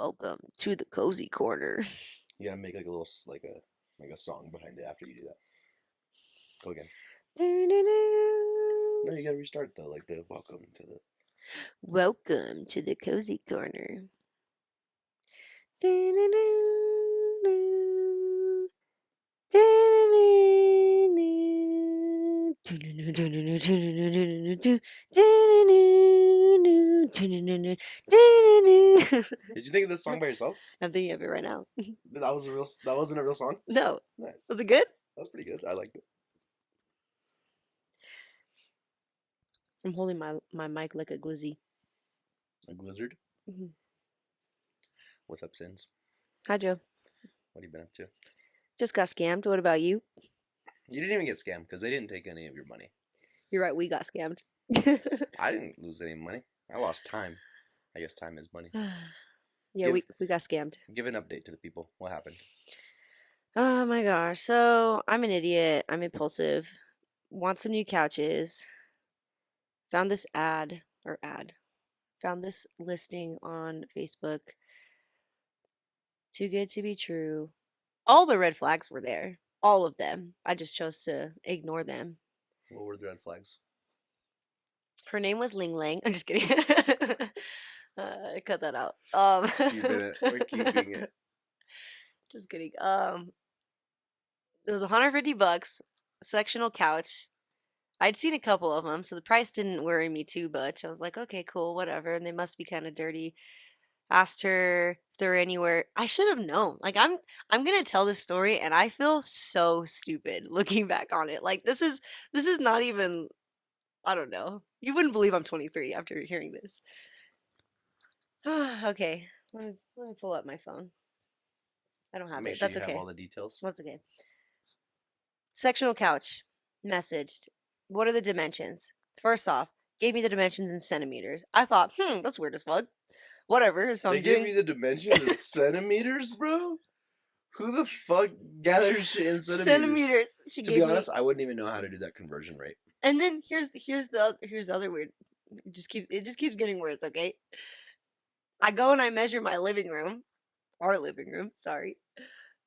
Welcome to the cozy corner. You gotta make like a little like a song behind it after you do that. Go again. No, you gotta restart though, like the welcome to the. Welcome to the cozy corner. Did you think of this song by yourself? I'm thinking of it right now. That was a real. That wasn't a real song. No. Nice. Was it good? That was pretty good. I liked it. I'm holding my mic like a glizzy. A blizzard. Mm-hmm. What's up, Sins? Hi, Joe. What have you been up to? Just got scammed. What about you? You didn't even get scammed because they didn't take any of your money. You're right. We got scammed. I didn't lose any money. I lost time. I guess time is money. Yeah, we got scammed. Give an update to the people. What happened? Oh my gosh. So I'm an idiot. I'm impulsive. Want some new couches. Found this Found this listing on Facebook. Too good to be true. All the red flags were there. All of them. I just chose to ignore them. What were the red flags? Her name was Ling Lang. I'm just kidding. Cut that out. Keeping it. We're keeping it. Just kidding. It was $150, sectional couch. I'd seen a couple of them, so the price didn't worry me too much. I was like, okay, cool, whatever. And they must be kind of dirty. Asked her if they're anywhere. I should have known. Like I'm gonna tell this story, and I feel so stupid looking back on it. Like this is not even. I don't know. You wouldn't believe I'm 23 after hearing this. Okay, let me pull up my phone. I don't have Make it. sure That's you okay. have all the details. That's okay. Sectional couch. Messaged. What are the dimensions? First off, gave me the dimensions in centimeters. I thought, that's weird as fuck. Whatever. So They gave me the dimensions in centimeters, bro. Who the fuck gathers shit in centimeters? To be honest, I wouldn't even know how to do that conversion rate. And then here's the other weird. It just keeps getting worse. Okay. I go and I measure my living room, our living room. Sorry.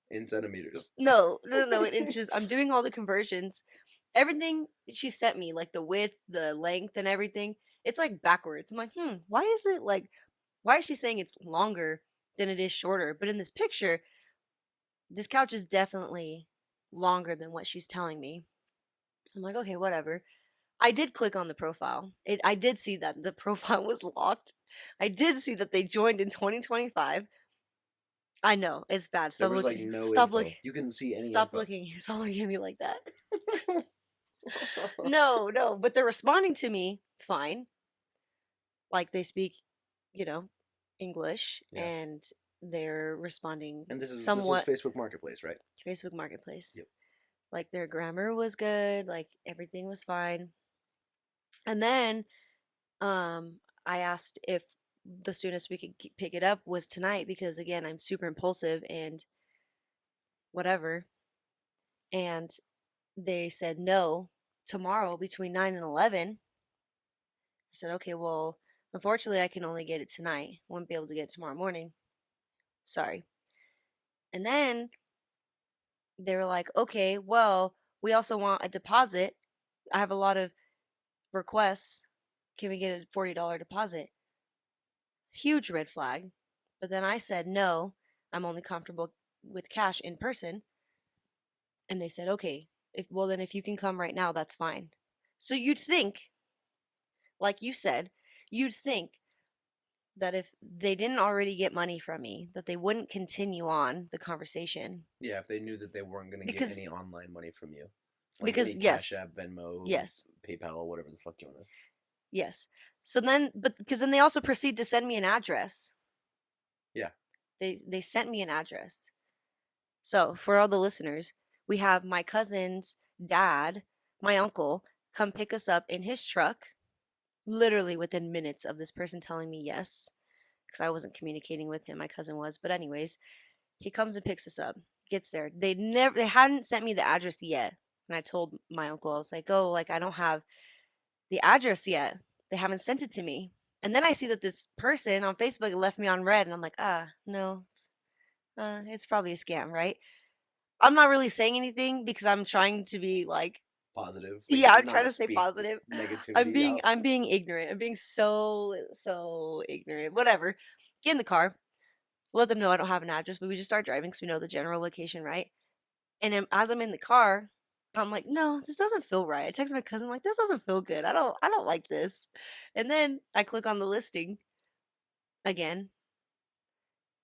In centimeters. No, in inches. I'm doing all the conversions. Everything she sent me, like the width, the length, and everything, it's like backwards. I'm like, why is it like, why is she saying it's longer than it is shorter? But in this picture, this couch is definitely longer than what she's telling me. I'm like, okay, whatever. I did click on the profile. I did see that the profile was locked. I did see that they joined in 2025. I know it's bad. Stop there was looking. Like no stop info. looking. You can see any. Stop info. looking. Stop looking at me like that. No, but they're responding to me fine. Like they speak, English, and they're responding. And this was Facebook Marketplace, right? Facebook Marketplace. Yep. Like their grammar was good. Like everything was fine. And then, I asked if the soonest we could pick it up was tonight because again I'm super impulsive and whatever. And they said no, tomorrow between 9 and 11. I said, okay, well, unfortunately I can only get it tonight. Won't be able to get it tomorrow morning. Sorry. And then they were like, okay, well, we also want a deposit. I have a lot of requests. Can we get a $40 deposit? Huge red flag. But then I said, no, I'm only comfortable with cash in person. And they said, okay, if you can come right now, that's fine. So you'd think, like you said, you'd think that if they didn't already get money from me, that they wouldn't continue on the conversation. Yeah, if they knew that they weren't going to get any online money from you. Like because Cash App, Venmo, PayPal, whatever the fuck you want to. Yes. So then, because then they also proceed to send me an address. Yeah. They sent me an address. So for all the listeners, we have my cousin's dad, my uncle, come pick us up in his truck, literally within minutes of this person telling me yes, because I wasn't communicating with him. My cousin was, but anyways, he comes and picks us up. Gets there. They hadn't sent me the address yet, and I told my uncle, I was like, oh, like I don't have the address yet. They haven't sent it to me. And then I see that this person on Facebook left me on red, and I'm like, no, it's probably a scam, right? I'm not really saying anything because I'm trying to be like, Positive, like yeah, I'm trying not to stay speak positive. negativity out. I'm being ignorant. I'm being so ignorant. Whatever. Get in the car. Let them know I don't have an address, but we just start driving because we know the general location, right? And then as I'm in the car, I'm like, no, this doesn't feel right. I text my cousin, like, this doesn't feel good. I don't like this. And then I click on the listing again.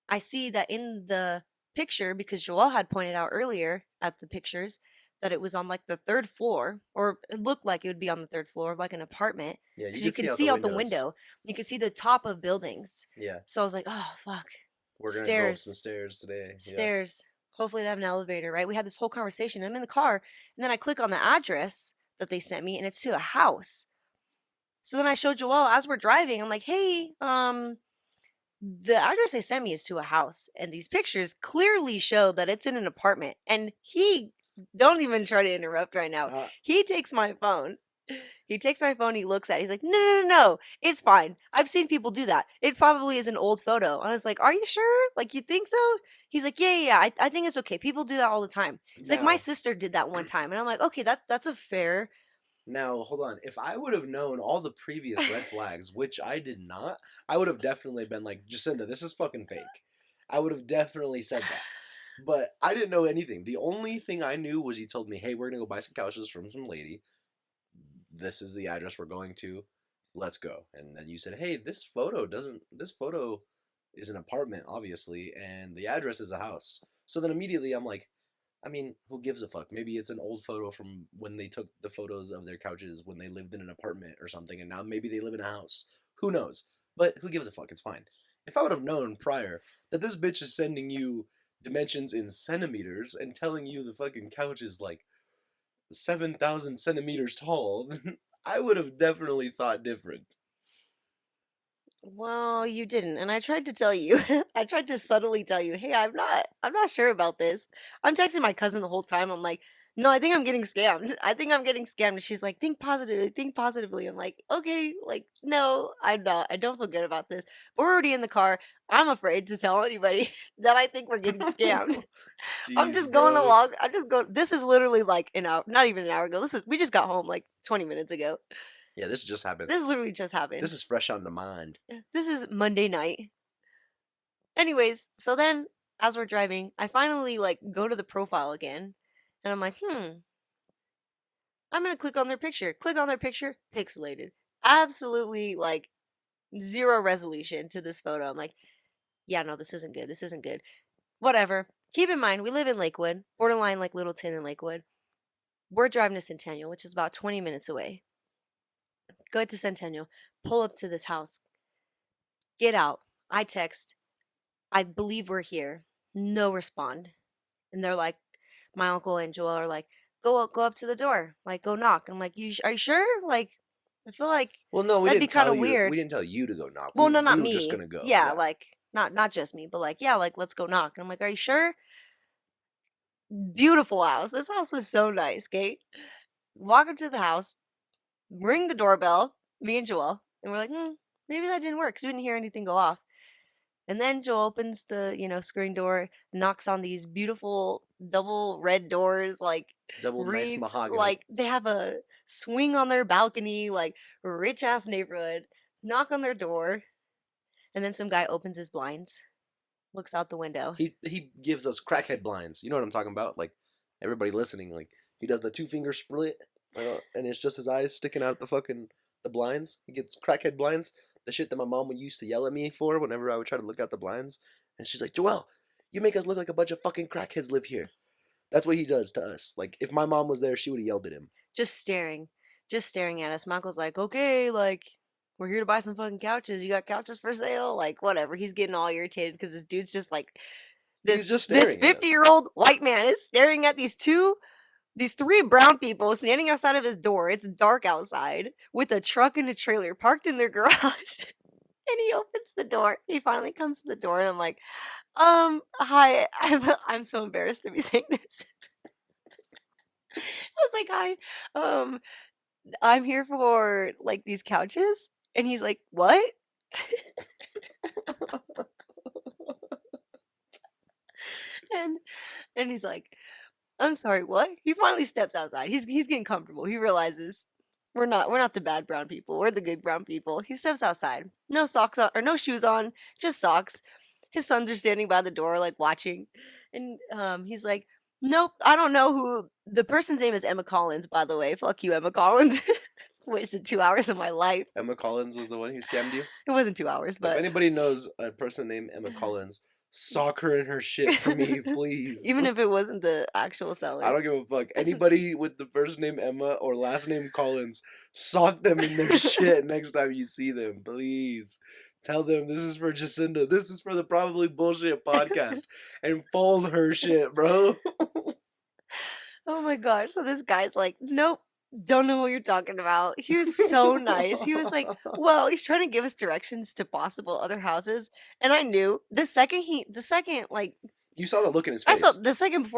I see that in the picture, because Joel had pointed out earlier at the pictures that it was on like the third floor, or it looked like it would be on the third floor of like an apartment, Yeah, you because you can can see out the see out the windows. window. You can see the top of buildings. Yeah, So I was like, oh, fuck. we're gonna go up Stairs, some stairs today. Yeah. stairs. Hopefully they have an elevator, right? We had this whole conversation. I'm in the car, and then I click on the address that they sent me, and it's to a house. So then I showed Joel as we're driving. I'm like, hey, the address they sent me is to a house, and these pictures clearly show that it's in an apartment. And he, don't even try to interrupt right now. Uh, He takes my phone. He takes my phone. He looks at it. He's like, no, no, no, no. It's fine. I've seen people do that. It probably is an old photo. And I was like, are you sure? Like, you think so? He's like, yeah, yeah, yeah. I think it's okay. People do that all the time. He's like, my now, sister did that one time. And I'm like, okay, that's a fair. now, hold on. If I would have known all the previous red flags, which I did not, I would have definitely been like, Jacinda, this is fucking fake. I would have definitely said that. But I didn't know anything. The only thing I knew was he told me, hey, we're gonna go buy some couches from some lady. This is the address we're going to. Let's go. And then you said, hey, this photo is an apartment, obviously, and the address is a house. So then immediately I'm like, I mean, who gives a fuck? Maybe it's an old photo from when they took the photos of their couches when they lived in an apartment or something, and now maybe they live in a house. Who knows? But who gives a fuck? It's fine. If I would have known prior that this bitch is sending you dimensions in centimeters and telling you the fucking couch is like 7,000 centimeters tall, then I would have definitely thought different. Well, you didn't, and I tried to tell you. I tried to subtly tell you, "Hey, I'm not sure about this." I'm texting my cousin the whole time. I'm like, "No, I think I'm getting scammed. I think I'm getting scammed." And she's like, "Think positively, think positively." I'm like, "Okay, like, no, I'm not. I don't feel good about this." But we're already in the car. I'm afraid to tell anybody that I think we're getting scammed. I'm Jeez, just going bro. along. I just go. This is literally like an hour, not even an hour ago. We just got home like 20 minutes ago. Yeah, this just happened. This literally just This happened. is fresh on the mind. This is Monday night. Anyways, so then as we're driving, I finally like go to the profile again, and I'm like, I'm gonna click on their picture. Click on their picture, pixelated. Absolutely like zero resolution to this photo. I'm like, yeah, no, this isn't good. This isn't good. Whatever. Keep in mind, we live in Lakewood, borderline like Littleton and Lakewood. We're driving to Centennial, which is about 20 minutes away. Go to Centennial, pull up to this house, get out. I text, I believe we're here. No respond. And they're like, my uncle and Joel are like, go up to the door, like go knock. I'm like, are you sure? Like, I feel like Well, no, that'd be kind of we weird. didn't tell you to go knock. Well, no, We not were just me. gonna go. Yeah, Yeah. like not just me, but like yeah, like let's go knock. And I'm like, are you sure? Beautiful house. This house was so nice. Okay, walk up to the house, ring the doorbell. Me and Joel, and we're like, maybe that didn't work because we didn't hear anything go off. And then Joel opens the, screen door, knocks on these beautiful double red doors, like Double nice reads mahogany. like they have a swing on their balcony, like rich ass neighborhood. Knock on their door, and then some guy opens his blinds, looks out the window. He gives us crackhead blinds. You know what I'm talking about? Like everybody listening, like he does the 2 finger split, and it's just his eyes sticking out the blinds. He gets crackhead blinds. The shit that my mom would used to yell at me for whenever I would try to look out the blinds, and she's like, Joel, you make us look like a bunch of fucking crackheads live here. That's what he does to us. Like if my mom was there, she would have yelled at him. Just staring at us. Michael's like, okay, like we're here to buy some fucking couches. You got couches for sale? Like whatever. He's getting all irritated because this dude's just like He's just this staring at us. 50-year-old white man is staring at these three brown people standing outside of his door. It's dark outside with a truck and a trailer parked in their garage. And he opens the door. He finally comes to the door, and I'm like, hi. I'm so embarrassed to be saying this. I was like, hi. Um, I'm here for like these couches. And he's like, what? and and he's like, I'm sorry, what? He finally steps outside. He's getting comfortable. He realizes we're not the bad brown people. We're the good brown people. He steps outside. No socks on or no shoes on, just socks. His sons are standing by the door like watching. And he's like, "Nope, I don't know who the person's name is Emma Collins, by the way. Fuck you, Emma Collins." Wasted 2 hours of my life. Emma Collins was the one who scammed you? It wasn't 2 hours, If but anybody knows a person named Emma Collins, sock her in her shit for me, please. even if it wasn't the actual I seller. don't give a fuck. Anybody with the first name Emma or last name Collins, sock them in their shit next time you see them, please. Tell them this is for Jascinda. This is for the Probably Bullshit podcast. And fold her shit, bro. Oh my gosh. So this guy's like, nope, don't know what you're talking about. He was so nice. He was like, well, he's trying to give us directions to possible other houses. And I knew like, You saw the look in his I saw face. the second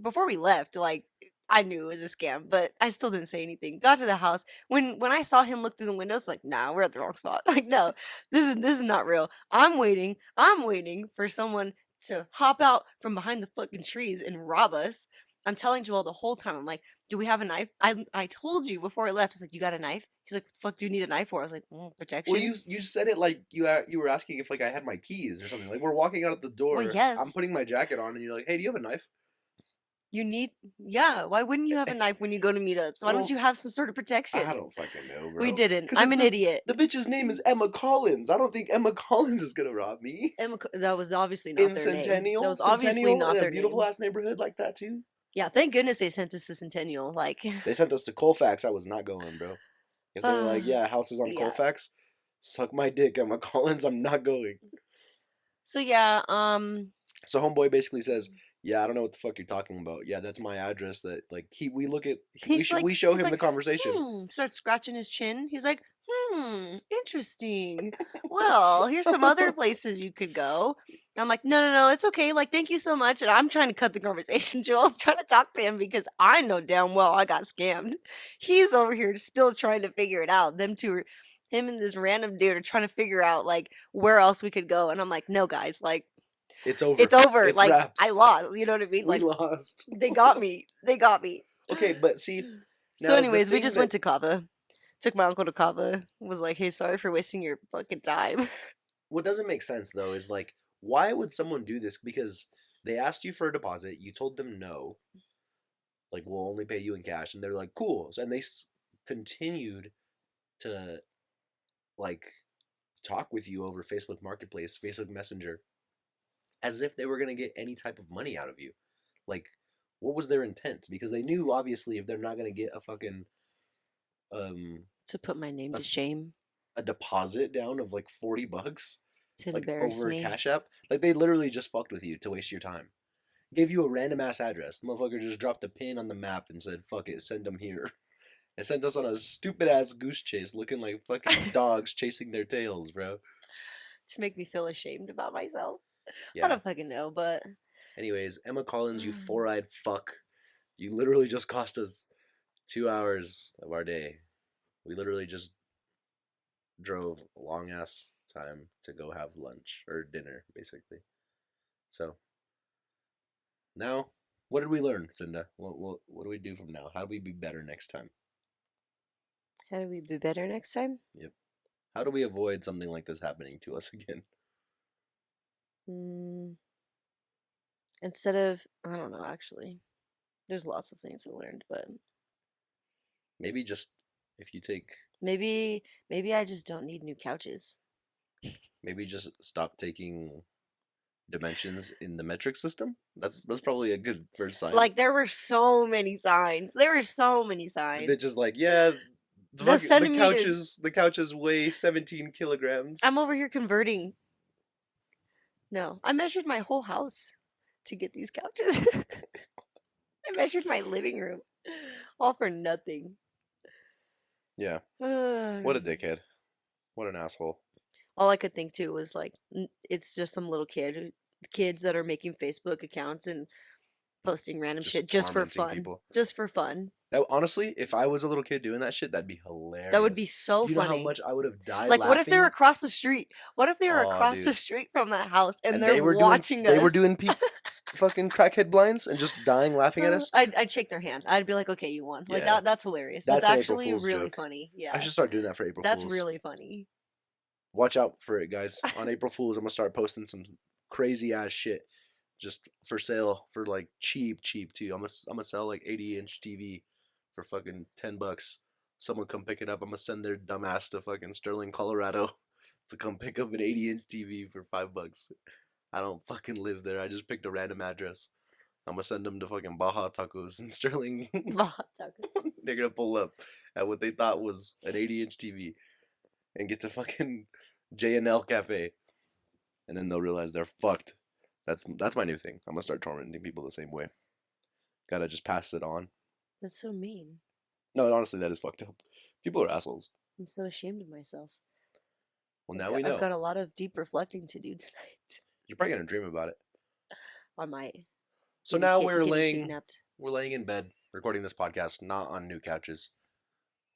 before we left, like, I knew it was a scam, but I still didn't say anything. Got to the house. When I saw him look through the windows, like, nah, we're at the wrong spot. Like, no, this is not real. I'm waiting for someone to hop out from behind the fucking trees and rob us. I'm telling Joel the whole time. I'm like, do we have a knife? I told you before I left. I was like, you got a knife? He's like, what the fuck do you need a knife for? I was like, Well, protection. you said it like you were asking if like I had my keys or something. Like we're walking out of the door. Well, I'm yes. putting my jacket on, and you're like, "Hey, do you have a knife?" You need, yeah. Why wouldn't you have a knife when you go to meetups? Why don't Well, you have some sort of I protection? don't fucking know, We bro. didn't. Because I'm an idiot. the bitch's name is Emma Collins. I don't think Emma Collins is gonna rob me. That was obviously not In their name. That Centennial, was obviously Centennial, in not a their beautiful name. ass neighborhood like that too. Yeah, thank goodness they sent us to Centennial. Like, They sent us to Colfax. I was not going, bro. If they're like, uh, yeah, houses on yeah. Colfax, suck my dick, Emma Collins. I'm not going. So yeah, So homeboy basically says, "Yeah, I don't know what the fuck you're talking about. Yeah, that's my address. That like we show he's him the like, conversation. starts scratching his chin. He's like, interesting. Well, here's some other places you could go. I'm like, no, it's okay. Like, thank you so much. And I'm trying to cut the conversation. Joel's trying to talk to him because I know damn well I got scammed. He's over here still trying to figure it out. Him and this random dude are trying to figure out like where else we could go. And I'm like, no, guys, like It's over. it's over. It's Like I wraps. lost. You know what I mean? We Like lost." they got me. They got me. Okay, but see, So, now the anyways, we thing just that went to Kava. Took my uncle to Kava. Was like, hey, sorry for wasting your fucking time. what doesn't make sense though is like, why would someone do this? Because they asked you for a deposit, you told them no, like we'll only pay you in cash, and they're like, cool. So, and they continued to like talk with you over Facebook Marketplace, Facebook Messenger, as if they were gonna get any type of money out of you. Like, what was their intent? Because they knew obviously if they're not gonna get a fucking um To put my name a, to shame. a deposit down of like $40, To like embarrass over a me. Cash App, like they literally just fucked with you to waste your time. Gave you a random ass address. The motherfucker just dropped a pin on the map and said, "Fuck it, send them here." It sent us on a stupid ass goose chase, looking like fucking dogs chasing their tails, bro. To make me feel ashamed about myself. I Yeah. don't fucking know, but Anyways, Emma Collins, you four-eyed fuck. You literally just cost us 2 hours of our day. We literally just drove a long ass time to go have lunch or dinner, basically. So now, what did we learn, Cinda? What do we do from now? How do we be better next time? how do we be better next time? Yep. How do we avoid something like this happening to us again? Mm, instead of, I don't know, actually. There's lots of things I learned, but Maybe just if you take, maybe I just don't need new couches. maybe just stop taking dimensions in the metric system. That's probably a good first sign. Like there were so many signs. There were so many The signs. bitch is like, yeah, The centimeters. the couches weigh 17 kilograms. I'm over here converting. No, I measured my whole house to get these couches. I measured my living room, all for nothing. Yeah. What a dickhead. What an asshole. All I could think too was like, it's just some little kids that are making Facebook accounts and posting random just shit just for tormenting fun. people. Just for fun. Now, honestly, if I was a little kid doing that shit, that'd be That would be hilarious. so Do you know how funny. much I would have died Like, what if they're laughing? across the street? What if they were Oh, across the dude. street from that house and And they're watching they were us? doing fucking crackhead blinds and just dying laughing at us. I'd shake their hand. I'd be like, "Okay, you won." Like Yeah, that's hilarious. That's that's an April actually Fool's really joke. funny. I Yeah, should start doing that for April that's Fools. really funny. Watch out for it, guys. On April Fools, I'm gonna start posting some crazy ass shit just for sale for like cheap too. I'm gonna sell like 80-inch TV for fucking $10. Someone come pick it up. I'm gonna send their dumbass to fucking Sterling, Colorado, to come pick up an 80-inch TV for $5. I don't fucking live there. I just picked a random address. I'm gonna send them to fucking Baja Tacos in Sterling. They're gonna pull up at what they thought was an 80-inch TV and get to fucking J&L Cafe, and then they'll realize they're fucked. That's my new thing. I'm gonna start tormenting people the same way. Gotta just pass it on. That's so mean. No, honestly, that is fucked up. People are assholes. I'm so ashamed of myself. Well, now we know. I've got a lot of deep reflecting to do tonight. You're probably gonna dream about it. I might. So Maybe now getting kidnapped. we're laying in bed recording this podcast, not on new couches.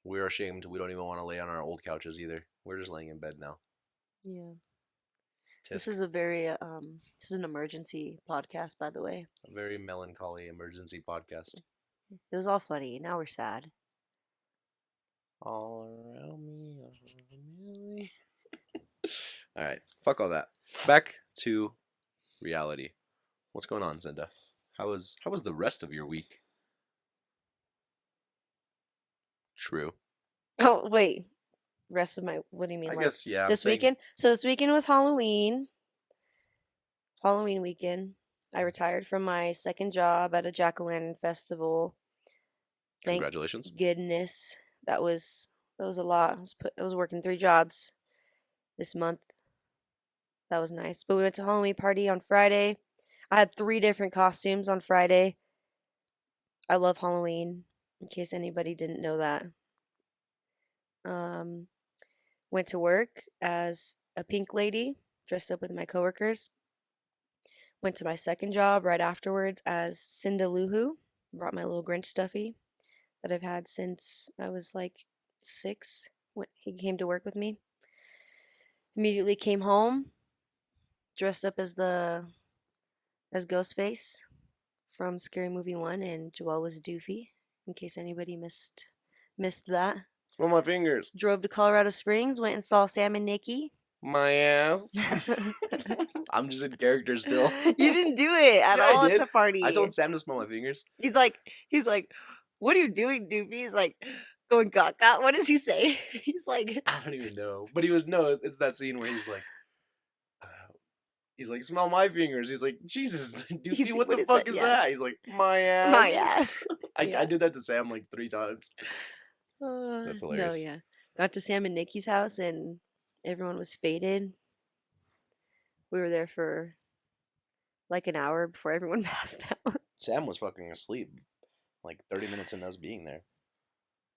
We're ashamed. We don't even want to lay on our old couches either. We're just laying in bed now. Yeah. Tisk. This is a very this is an emergency podcast, by the way. A very melancholy emergency podcast. It was all funny. Now we're sad. All around me. All right, fuck all that. Back to reality. What's going on, Zinda? How was the rest of your week? True. Oh wait, rest of my. What do you mean? I like guess yeah. this weekend? So this weekend was Halloween. Halloween weekend. I retired from my second job at a jack-o'-lantern festival. Thank Congratulations. goodness. That was a lot. I was working 3 jobs this month. That was nice. But we went to Halloween party on Friday. I had 3 different costumes on Friday. I love Halloween, in case anybody didn't know that. Went to work as a pink lady, dressed up with my coworkers. Went to my second job right afterwards as Cindeluhu. Brought my little Grinch stuffy that I've had since I was like 6 when he came to work with me. Immediately came home, dressed up as Ghostface from Scary Movie 1, and Joelle was Doofy, in case anybody missed that. Smell my fingers. Drove to Colorado Springs, went and saw Sam and Nikki. My ass. I'm just in character still. You didn't do it at Yeah, I all at did. the party. I told Sam to smell my fingers. He's like, what are you doing, Doofy? He's like, going gaga. What does he say? He's like, I don't even know. But it's that scene where he's like, smell my fingers. He's like, Jesus, Doofy, what the fuck is that? He's like, my ass. My ass. I did that to Sam like 3 times. That's hilarious. No, yeah. Got to Sam and Nikki's house and everyone was faded. We were there for like an hour before everyone passed out. Sam was fucking asleep like 30 minutes into us being there.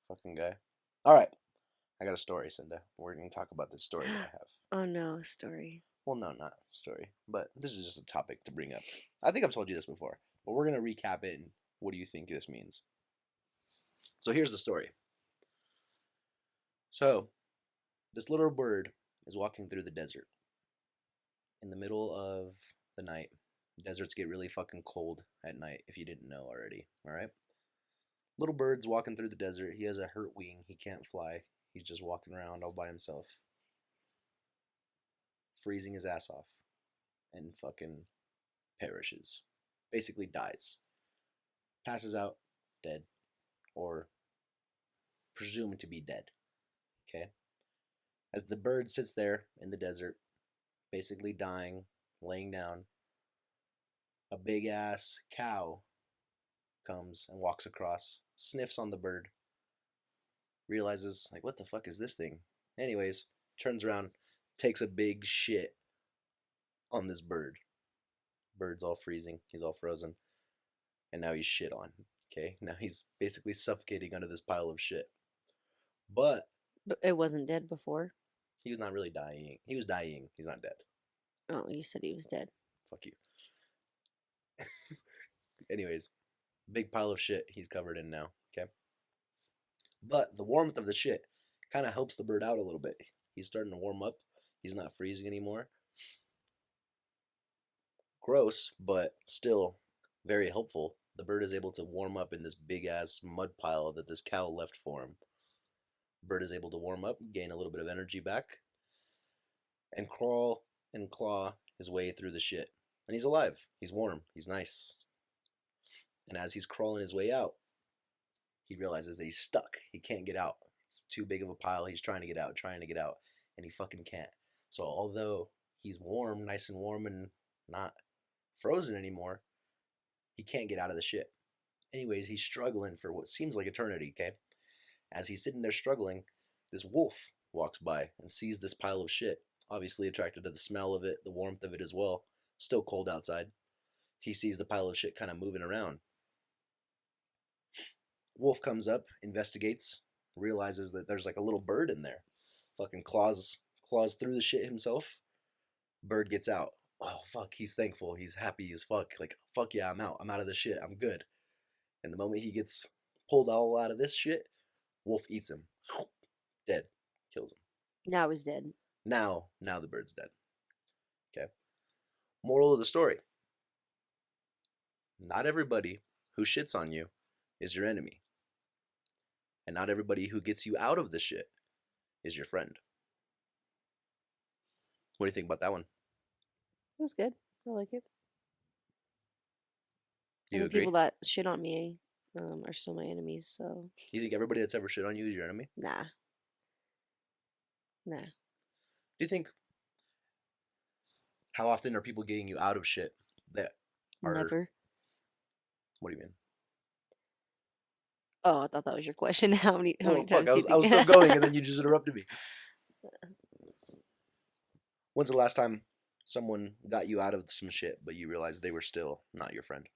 Fucking guy. All right. I got a story, Cinda. We're going to talk about this story that I have. Oh no, story. Well, no, not a story. But this is just a topic to bring up. I think I've told you this before. But we're going to recap it and what do you think this means? So here's the story. So, this little bird is walking through the desert. In the middle of the night. Deserts get really fucking cold at night, if you didn't know already. Alright? Little bird's walking through the desert. He has a hurt wing. He can't fly. He's just walking around all by himself. Freezing his ass off. And fucking perishes. Basically dies. Passes out. Dead. Or presumed to be dead. Okay? As the bird sits there in the desert, basically dying, laying down, a big ass cow comes and walks across, sniffs on the bird, realizes, like, what the fuck is this thing? Anyways, turns around, takes a big shit on this bird. Bird's all freezing, he's all frozen, and now he's shit on. Okay, now he's basically suffocating under this pile of shit. But it wasn't dead before. He was not really dying. He was dying. He's not dead. Oh, you said he was dead. Fuck you. Anyways, big pile of shit he's covered in now. Okay. But the warmth of the shit kind of helps the bird out a little bit. He's starting to warm up. He's not freezing anymore. Gross, but still very helpful. The bird is able to warm up in this big ass mud pile that this cow left for him. Bird is able to warm up, gain a little bit of energy back, and crawl and claw his way through the shit. And he's alive. He's warm. He's nice. And as he's crawling his way out, he realizes that he's stuck. He can't get out. It's too big of a pile. He's trying to get out, and he fucking can't. So although he's warm, nice and warm and not frozen anymore, he can't get out of the shit. Anyways, he's struggling for what seems like eternity, okay? As he's sitting there struggling, this wolf walks by and sees this pile of shit, obviously attracted to the smell of it, the warmth of it as well. Still cold outside. He sees the pile of shit kind of moving around. Wolf comes up, investigates, realizes that there's like a little bird in there. Fucking claws through the shit himself. Bird gets out. Oh fuck, he's thankful. He's happy as fuck. Like, fuck yeah, I'm out. I'm out of this shit. I'm good. And the moment he gets pulled all out of this shit, wolf eats him. Dead. Kills him. Now he's dead. Now the bird's dead. Okay. Moral of the story. Not everybody who shits on you is your enemy. And not everybody who gets you out of the shit is your friend. What do you think about that one? That's good. I like it. Do I you think agree? people that shit on me are still my enemies, so You think everybody that's ever shit on you is your enemy? nah. Nah. Do you think, how often are people getting you out of shit that are... Never. What do you mean? Oh, I thought that was your question. How many Oh fuck, times do you I was still think? going and then you just interrupted me. When's the last time someone got you out of some shit but you realized they were still not your friend?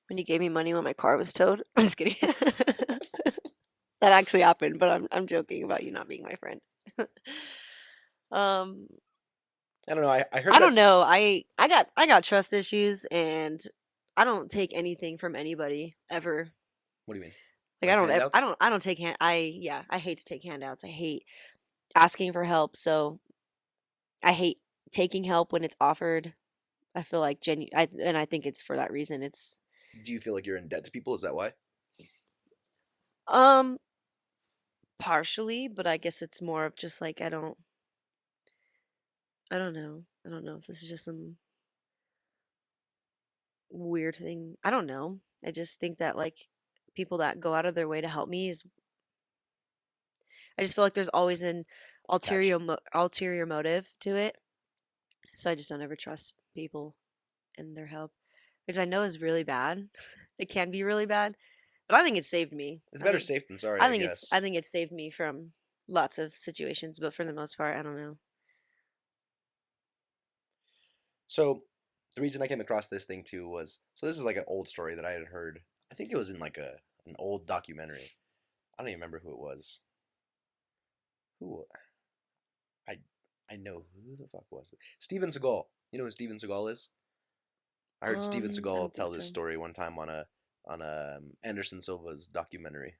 When you gave me money when my car was towed. I'm just kidding. That actually happened, but I'm joking about you not being my friend. um I don't know. I heard I don't that's... know. I got trust issues and I don't take anything from anybody ever. What do you mean? Like Like I handouts? don't take I hate to take handouts. I hate asking for help. So I hate taking help when it's offered. I feel like and I think it's for that reason. It's Do you feel like you're in debt to people? Is that why? um partially, but I guess it's more of just like I don't know. I don't know if this is just some weird thing. I don't know. I just think that like people that go out of their way to help me is I just feel like there's always an Catch. ulterior motive to it. So I just don't ever trust people and their help, which I know is really bad. It can be really bad, but I think it saved me. It's better safe than sorry, I I guess. think it saved me from lots of situations, but for the most part, I don't know. So the reason I came across this thing too was, so this is like an old story that I had heard. I think it was in like an old documentary. I don't even remember who it was. Who I I know who the fuck was it? Steven Seagal. You know who Steven Seagal is? I heard Steven I Seagal don't think tell this so. story one time on a Anderson Silva's documentary.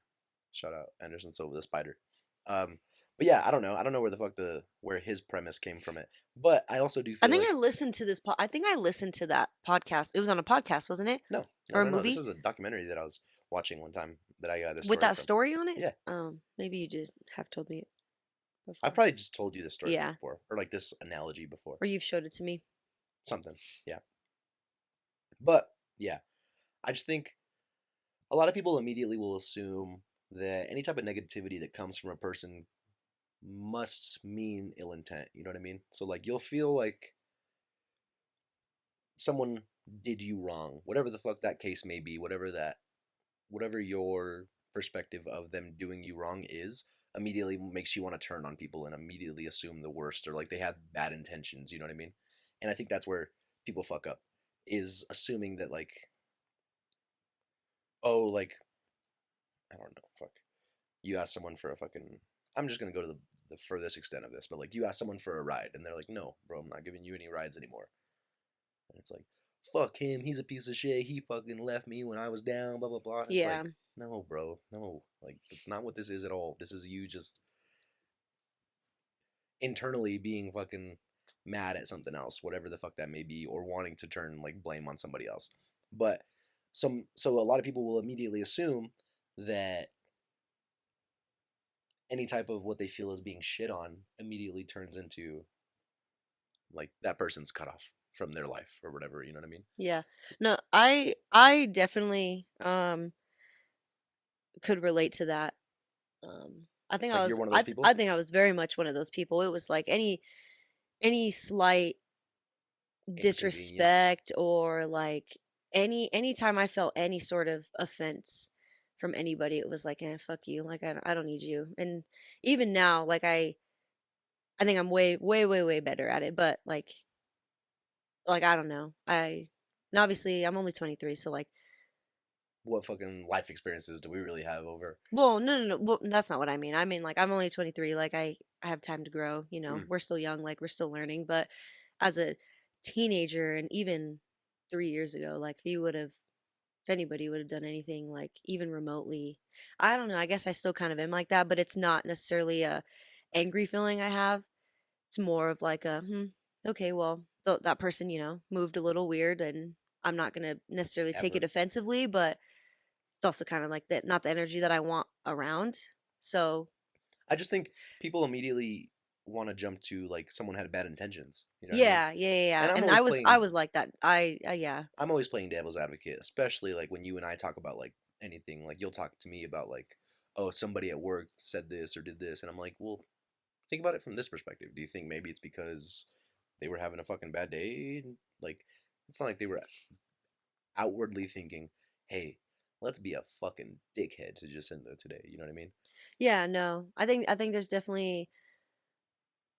Shout out Anderson Silva the Spider. But yeah, I don't know. I don't know where the fuck where his premise came from it. But I also do I feel think like... I listened to I think I listened to that podcast. It was on a podcast, wasn't it? No, no, Or a no, no. This movie is a documentary that I was watching one time that I got this with story that from. story on it. Yeah, Maybe you did have told me it I've before. probably just told you this story Yeah, before, or like this analogy before. or you've showed it to me. Something. Yeah. But yeah, I just think a lot of people immediately will assume that any type of negativity that comes from a person must mean ill intent. You know what I mean? So like you'll feel like someone did you wrong, whatever the fuck that case may be, whatever your perspective of them doing you wrong is, immediately makes you want to turn on people and immediately assume the worst, or like they had bad intentions, you know what I mean? And I think that's where people fuck up, is assuming that like, oh, like, I don't know, fuck. You ask someone for a fucking... I'm just gonna go to the furthest extent of this, but like you ask someone for a ride and they're like, no, bro, I'm not giving you any rides anymore. And it's like, fuck him, he's a piece of shit, he fucking left me when I was down, blah blah blah. And it's Yeah. like, no, bro, no, like that's not what this is at all. This is you just internally being fucking mad at something else, whatever the fuck that may be, or wanting to turn like blame on somebody else. But so a lot of people will immediately assume that any type of what they feel is being shit on immediately turns into like that person's cut off from their life or whatever, you know what I mean? Yeah. No, I definitely could relate to that. I think I Like you're was one of those I people? think I was very much one of those people. It was like any slight Inconvenience. disrespect or like anytime I felt any sort of offense from anybody, it was like, eh, fuck you. Like I don't need you. And even now, like I think I'm way better at it. But like I don't know. And obviously I'm only 23, so like, What fucking life experiences do we really have over? well, no. Well, that's not what I mean. I mean, like, I'm only 23. Like, I have time to grow. Mm, We're still young. Like, we're still learning. But as a teenager, and even 3 years ago, like, if anybody would have done anything, like, even remotely, I don't know. I guess I still kind of am like that. But it's not necessarily a angry feeling I have. It's more of like a, okay, well, that person, moved a little weird, and I'm not gonna necessarily take it ever. offensively, but it's also kind of like that, not the energy that I want around. So, I just think people immediately want to jump to like someone had bad intentions. You know what I mean? yeah. And And I was like that. Yeah. I'm always playing devil's advocate, especially like when you and I talk about like anything. Like you'll talk to me about like, oh, somebody at work said this or did this, and I'm like, well, think about it from this perspective. Do you think maybe it's because they were having a fucking bad day? Like, it's not like they were outwardly thinking, hey, let's be a fucking dickhead to Jacinda today. You know what I mean? Yeah, no. I think there's definitely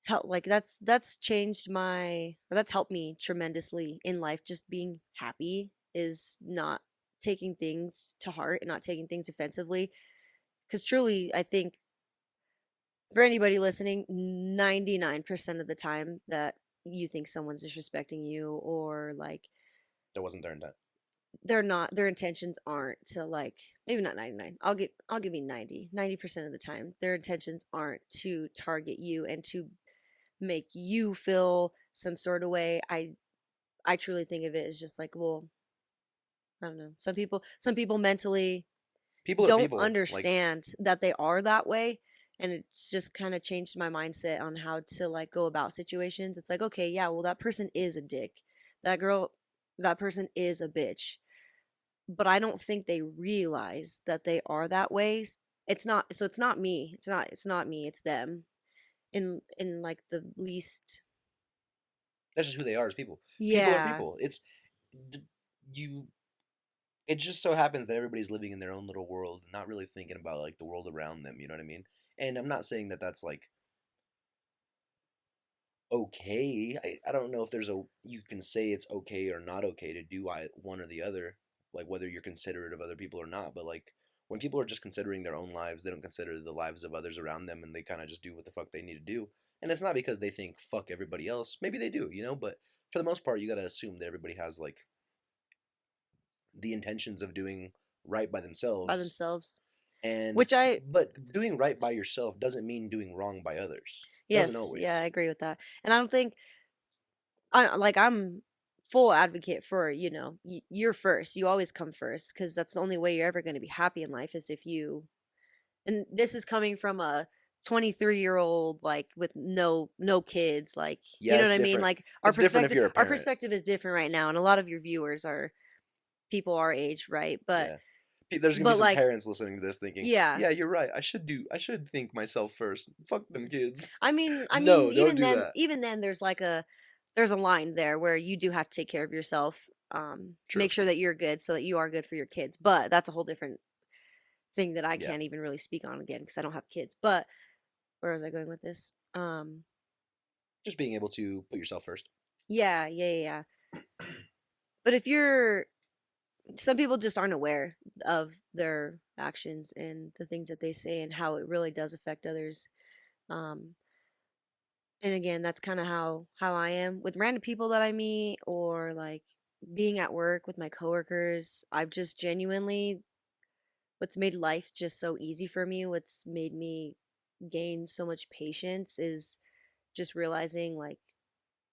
help, like that's changed my or that's helped me tremendously in life. Just being happy is not taking things to heart and not taking things offensively. Because truly, I think for anybody listening, 99% of the time that you think someone's disrespecting you, or like That wasn't their intent. their intentions aren't to, like, maybe not 99, I'll give you 90% of the time their intentions aren't to target you and to make you feel some sort of way. I truly think of it as just like, well, I don't know, some people mentally People are don't people. Like, understand that they are that way, and it's just kind of changed my mindset on how to, like, go about situations. It's like, okay, yeah, well, that person is a dick, that girl, that person is a bitch, but I don't think they realize that they are that way. It's not me. It's not me, it's them. In like the least. that's just who they are as people. People are Yeah. people. You. It just so happens that everybody's living in their own little world, not really thinking about like the world around them. You know what I mean? And I'm not saying that that's like okay. I don't know if there's a you can say it's okay or not okay to do one or the other, like whether you're considerate of other people or not. But like when people are just considering their own lives, they don't consider the lives of others around them, and they kind of just do what the fuck they need to do. And it's not because they think fuck everybody else. Maybe they do, you know. But for the most part, you gotta assume that everybody has like the intentions of doing right by By themselves. themselves. And Which I but doing right by yourself doesn't mean doing wrong by others. Doesn't Yes, yeah, I always. agree with that. And I don't think I'm full advocate for, you're first. You always come first, because that's the only way you're ever going to be happy in life is if you. And this is coming from a 23-year-old, like, with no kids, like, you Yeah, know it's what I mean? different. Like, our It's different if perspective you're a our parent. perspective is different right now, and a lot of your viewers are people our age, right? But Yeah. There's gonna be but some like, parents listening to this thinking, yeah. "Yeah, you're right. I should think myself first. Fuck them kids." I mean, No, don't do that. even then, there's a line there where you do have to take care of yourself. True. Make sure that you're good, so that you are good for your kids. But that's a whole different thing that I Yeah. can't even really speak on again because I don't have kids. But where was I going with this? Just being able to put yourself first. Yeah. But if you're, some people just aren't aware of their actions and the things that they say and how it really does affect others. Um, and again, that's kind of how I am with random people that I meet, or like being at work with my coworkers, I've just genuinely what's made life just so easy for me, what's made me gain so much patience is just realizing like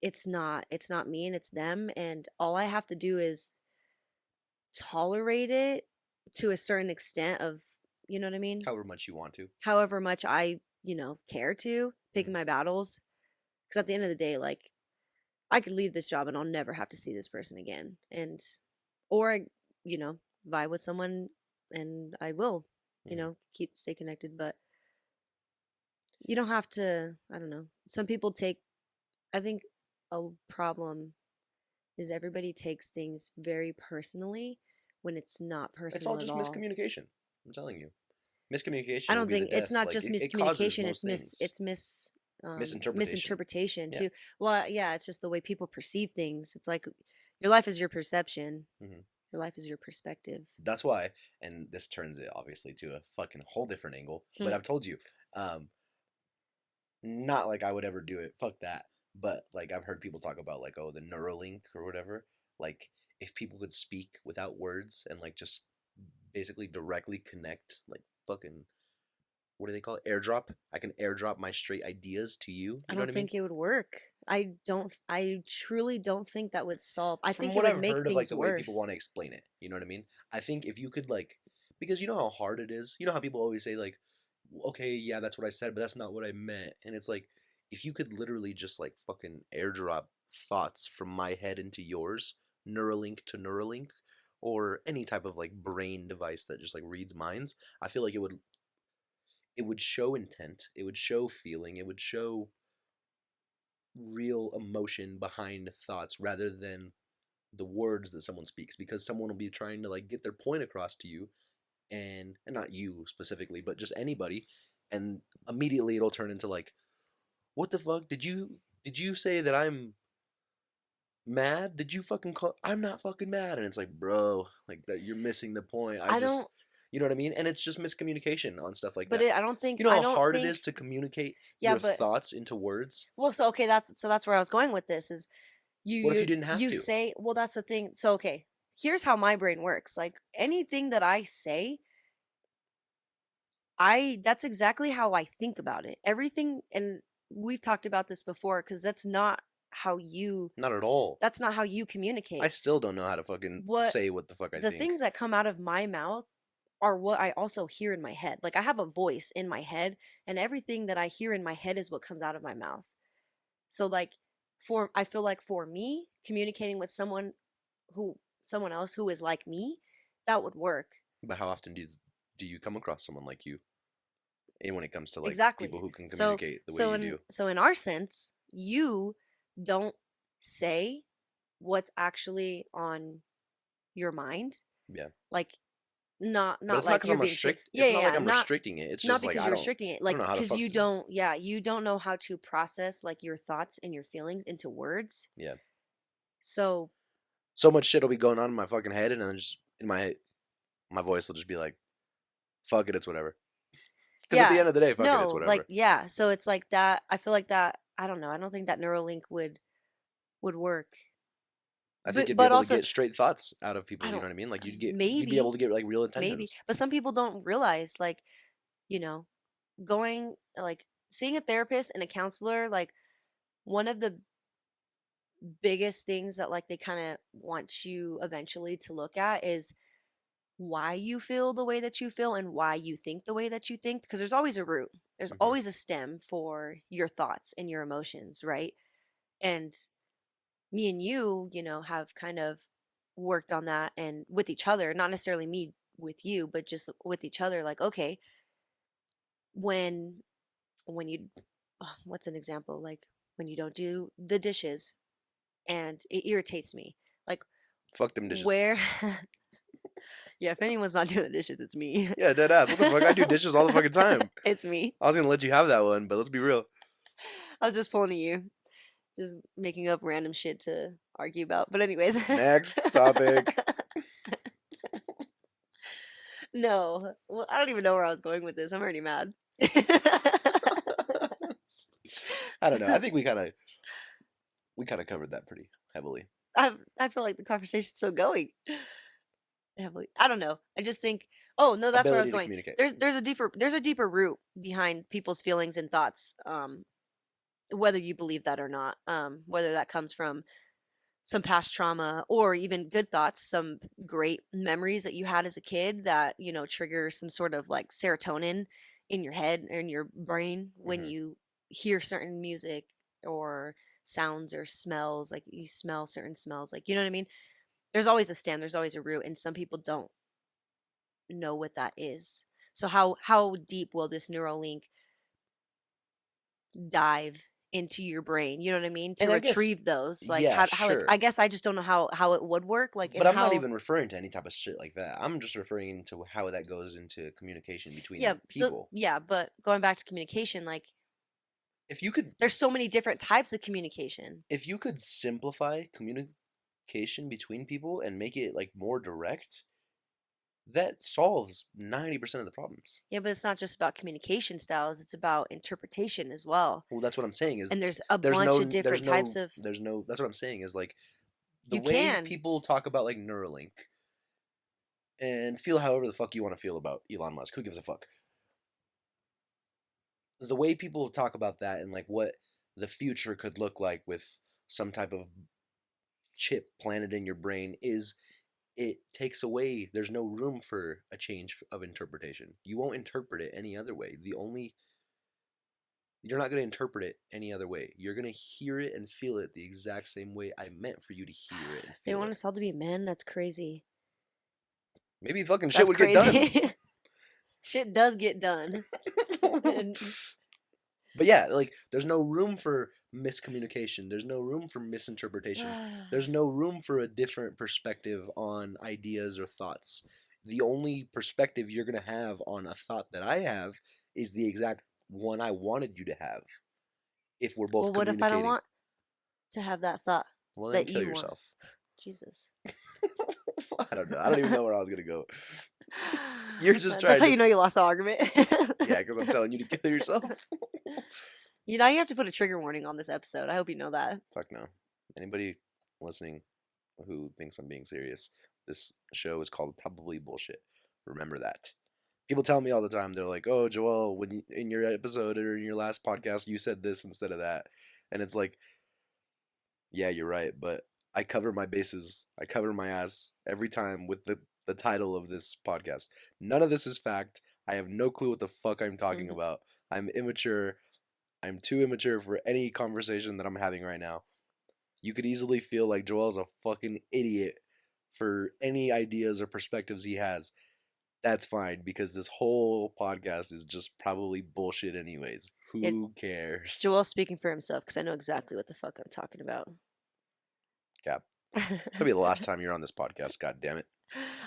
it's not me and it's them, and all I have to do is tolerate it to a certain extent of, you know what I mean? However much you want to. However much I, care to pick Mhm. my battles. Because at the end of the day, like, I could leave this job and I'll never have to see this person again. Or, you know, vibe with someone and I will, Mhm. stay connected. But you don't have to, I don't know. Some people I think a problem is everybody takes things very personally when it's not It's all personal at just all. miscommunication. I'm telling you. I Miscommunication will don't be the think it's death. not Like just it causes miscommunication, most things. Misinterpretation. misinterpretation Yeah. too. Well, yeah, it's just the way people perceive things. It's like your life is your perception. Hmm. Your life is your perspective. That's why, and this turns it obviously to a fucking whole different angle. But I've told you, um, not like I would ever do it. Fuck that. But like I've heard people talk about like, oh, the Neuralink or whatever. Like if people could speak without words and like just basically directly connect, like fucking what do they call it? Airdrop. I can airdrop my straight ideas to you. I You know what don't I mean? think it would work. I truly don't think that would solve. I From think it what would I've make heard of like things the way people worse. want to explain it, you know what I mean? I think if you could like, because you know how hard it is. You know how people always say like, okay, yeah, that's what I said, but that's not what I meant. And it's like, if you could literally just like fucking airdrop thoughts from my head into yours, Neuralink to Neuralink, or any type of like brain device that just like reads minds, I feel like it would show intent, it would show feeling, it would show real emotion behind thoughts rather than the words that someone speaks, because someone will be trying to like get their point across to you, and not you specifically but just anybody, and immediately it'll turn into like, what the fuck did you say that I'm mad? Did you fucking call? I'm not fucking mad. And it's like, bro, like that, you're missing the point. I I just, don't you know what I mean? And it's just miscommunication on stuff like but that. it, I don't think You know I how don't hard it think is to communicate yeah, your but thoughts into words? well, so okay, that's where I was going with this is you What if you you didn't have you to? say, well, that's the thing. So okay, here's how my brain works. Like anything that I say, I that's exactly how I think about it. Everything, and we've talked about this before cuz Not at all. that's not how you I communicate. still don't know how to fucking What say what the fuck I the think. things that come out of my mouth are what I also hear in my head. Like I have a voice in my head and everything that I hear in my head is what comes out of my mouth. So like for I feel like for me communicating with someone else who is like me, that would work. But how often do you come across someone like you? And when it comes to like Exactly. people who can So communicate the way so you in do, so in our sense, you don't say what's actually on your mind. yeah. Like But not it's not like because you're I'm being restrict. yeah, It's yeah, not like yeah. I'm restricting it. It's Not just like because I you're don't. restricting it. I don't Like know how to cuz fuck. you don't know how to process like your thoughts and your feelings into words. Yeah. So So much shit will be going on in my fucking head, and then just in my voice will just be like, "Fuck it, it's whatever." Because at the yeah. end of the day, fuck it, it's No, like whatever. yeah. So it's like that. I feel like that I don't know. I don't think that Neuralink would work. I think you'd be But able to also get straight thouts out of I people. You know don't what I mean? Like you'd be able maybe to get like real maybe. intentions. But some people don't realize like, you know, going like seeing a therapist and a counselor like one of the biggest things that like they kind of want you eventually to look at is why you feel the way that you feel and why you think the way that you think because there's always a root. There's Hmm. always a stem for your thoughts and your emotions, right? And me and you, have kind of worked on that and with each other, not necessarily me with you, but just with each other like okay, when you what's an example like when you don't do the dishes and it irritates me. Like Fuck them dishes. where yeah, if anyone's not doing the dishes, it's me. Yeah, dead ass. What the fuck? I do dishes all the fucking time. It's me. I was gonna let you have that one, but let's be real. I was just pulling at you, just making up random shit to argue about. But anyways, Next topic. no. Well, I don't even know where I was going with this. I'm already mad. I don't know. I think we kind of covered that pretty heavily. I feel like the conversation's still going. Heavily. I don't know. I just think, oh no, that's where I was Ability to going. communicate. There's a deeper root behind people's feelings and thoughts. Whether you believe that or not. Whether that comes from some past trauma or even good thoughts, some great memories that you had as a kid that, trigger some sort of like serotonin in your head or in your brain when Hmm. you hear certain music or sounds or smells, like you smell certain smells, like, you know what I mean? There's always a stem, there's always a root, and some people don't know what that is. So how deep will this neural link dive into your brain, you know what I mean, to And I guess, retrieve those? Like yeah, how like I sure. guess I just don't know how it would work, like, and But I'm not how. even referring to any type of shit like that. I'm just referring to how that goes into communication Yeah, between so people. yeah, but going back to communication, like If you could there's so many different types of communication. if you could simplify communication between people and make it like more direct, that solves 90% of the problems. Yeah, but it's not just about communication styles, it's about interpretation as well. Well, that's what I'm saying is And there's a there's bunch of no different types of. that's what I'm saying is like the You way can. people talk about like Neuralink and feel however the fuck you want to feel about Elon Musk. Who gives a fuck? The way people talk about that and like what the future could look like with some type of chip planted in your brain is it takes away there's no room for a change of interpretation. You won't interpret it any other way. You're not going to interpret it any other way. You're going to hear it and feel it the exact same way I meant for you to hear it and They feel want it. us all to be men. That's crazy. Maybe fucking shit That's would get done. crazy. Shit does get done. And But yeah, like there's no room for miscommunication. There's no room for misinterpretation. There's no room for a different perspective on ideas or thoughts. The only perspective you're going to have on a thought that I have is the exact one I wanted you to have if we're both well, what if I don't communicating. want to have that thought Well, then that kill you want? yourself. Jesus. I don't know. I don't even know where I was going to go. You're just That's trying how to. you know you lost the argument. Yeah, because I'm telling you to kill yourself. You have to put a trigger warning on this episode. I hope you know that. Fuck no. Anybody listening who thinks I'm being serious, this show is called Probably Bullshit. Remember that. People tell me all the time, they're like, "Oh, Joel, when in your episode or in your last podcast, you said this instead of that," and it's like, yeah, you're right, but I cover my bases, I cover my ass every time with the title of this podcast. None of this is fact. I have no clue what the fuck I'm talking Mhm. about. I'm immature. I'm too immature for any conversation that I'm having right now. You could easily feel like Joel's a fucking idiot for any ideas or perspectives he has. That's fine because this whole podcast is just probably bullshit anyways. Yeah, Who cares? Joel's speaking for himself because I know exactly what the fuck I'm talking about. Cap. Could be the last time you're on this podcast, god damn it.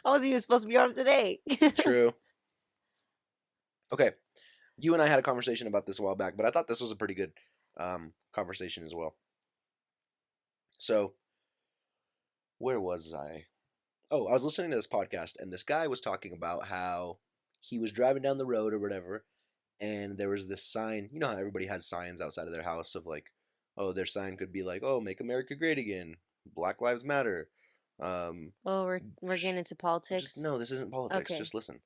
I wasn't even supposed to be on it today. True. Okay. You and I had a conversation about this a while back, but I thought this was a pretty good conversation as well. So, where was I? Oh, I was listening to this podcast, and this guy was talking about how he was driving down the road or whatever, and there was this sign. You know how everybody has signs outside of their house of like, oh, their sign could be like, oh, make America great again, Black Lives Matter. Oh, we're getting into Just politics. no, this isn't politics. Okay. Just listen.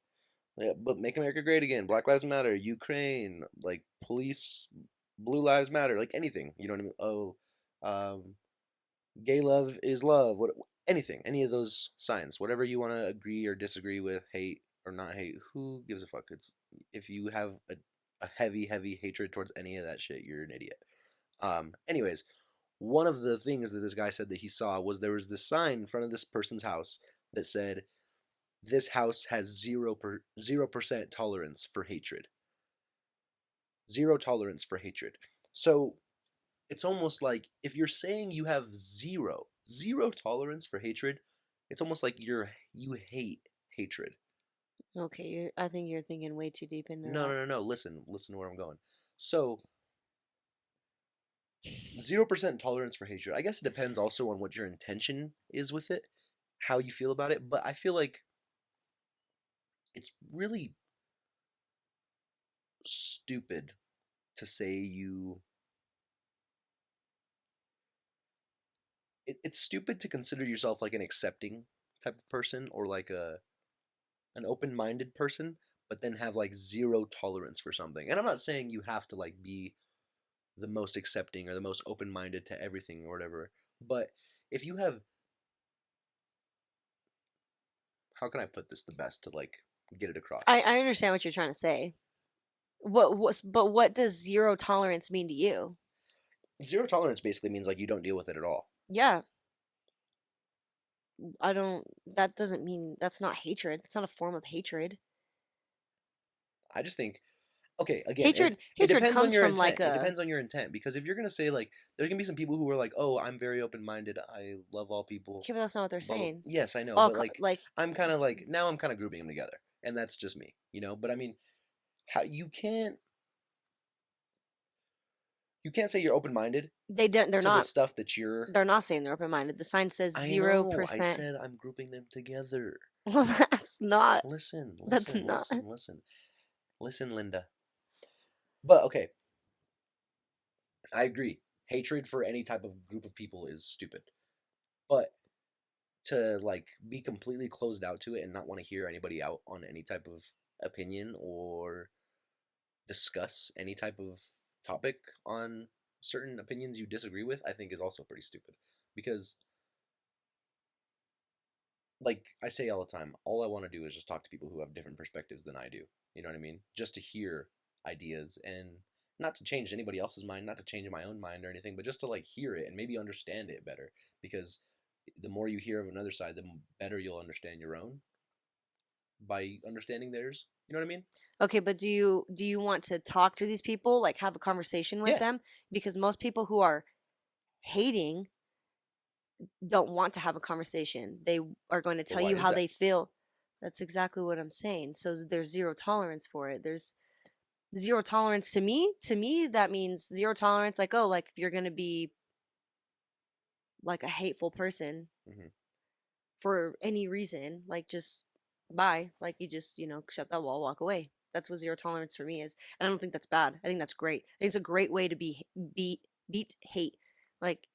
Yeah, but make America great again, Black Lives Matter, Ukraine, like police, Blue Lives Matter, like anything. You know what I mean? Oh, um, gay love is love. What anything, any of those signs, whatever you want to agree or disagree with, hate or not hate, who gives a fuck? It's if you have a heavy, heavy hatred towards any of that shit, you're an idiot. Anyways, one of the things that this guy said that he saw was there was this sign in front of this person's house that said, "This house has 0% tolerance for hatred. Zero tolerance for hatred." So it's almost like if you're saying you have zero tolerance for hatred, it's almost like you hate hatred. Okay, I think you're thinking way too deep into No, no, that. no, no. Listen to where I'm going. So 0% tolerance for hatred. I guess it depends also on what your intention is with it, how you feel about it. But I feel like it's really stupid to say you. it's stupid to consider yourself like an accepting type of person or like a an open-minded person, but then have like zero tolerance for something. And I'm not saying you have to like be the most accepting or the most open-minded to everything or whatever, but if you have, how can I put this the best to like get it I across? I understand what you're trying to say. What does zero tolerance mean to you? Zero tolerance basically means like you don't deal with it at all. Yeah, I don't. That doesn't mean that's not hatred. It's not a form of hatred. I just think, okay, again, it Hatred depends on comes your from like intent. It a. depends on your intent because if you're gonna say like there's gonna be some people who are like, oh, I'm very open-minded, I love all people, Okay, but that's not what they're blah blah. saying. Yes, I know, All but like like I'm kind of like now I'm kind of grouping them together, and that's just me, you know. But I mean, how you can't say you're open-minded they don't. They're to the not. stuff that you're. They're not saying they're open minded. The sign says I zero know. I percent. said I'm grouping them together. Well, that's not. Listen, That's listen, not. listen, listen, listen, Linda. But okay, I agree. Hatred for any type of group of people is stupid. But to like be completely closed out to it and not want to hear anybody out on any type of opinion or discuss any type of topic on certain opinions you disagree with, I think is also pretty stupid. Because like I say all the time, all I want to do is just talk to people who have different perspectives than I do. You know what I mean? Just to hear ideas and not to change anybody else's mind, not to change my own mind or anything, but just to like hear it and maybe understand it better. Because the more you hear of another side, the better you'll understand your own by understanding theirs. You know what I mean? Okay, but do you want to talk to these people, like have a conversation with Yeah. them? Because most people who are hating don't want to have a conversation. They are going to Well, tell why you is how that? they feel. That's exactly what I'm saying. So there's zero tolerance for it. There's zero tolerance to me. To me, that means zero tolerance. Like, oh, like if you're going to be like a hateful person Hmm. for any reason, like just bye. Like you just, shut that wall, walk away. That's what zero tolerance for me is. And I don't think that's bad. I think that's great. I think it's a great way to beat hate. Like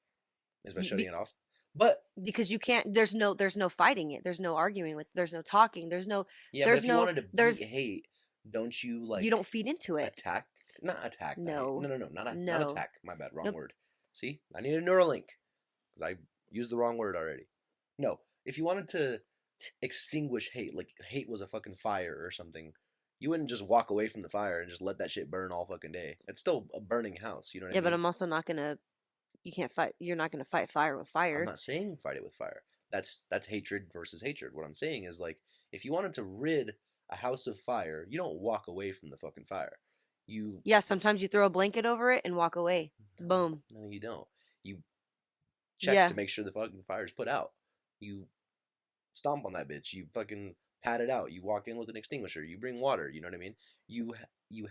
Is by you, shutting it off. But because you can't there's no fighting it. There's no arguing with, there's no talking. yeah, but There's if you no wanted to beat there's hate, don't you you like don't feed into it. attack? Not attack the hate. No, No. no, no, not No. attack. My bad, wrong Nope. word. See, I need a Neuralink because I used the wrong word already. No, if you wanted to extinguish hate, like hate was a fucking fire or something, you wouldn't just walk away from the fire and just let that shit burn all fucking day. It's still a burning house. You know what I Yeah, but mean? I'm also not gonna you can't fight you're not gonna fight fire with I'm fire. not saying fight it with fire. That's hatred versus hatred. What I'm saying is like if you wanted to rid a house of fire, you don't walk away from the fucking fire. You Yeah, sometimes you throw a blanket over it and walk away. no, Boom. no, you don't. You check to Yeah. make sure the fucking fire's put out. You stomp on that bitch. You fucking pat it out. You walk in with an extinguisher. You bring water. You know what I mean? You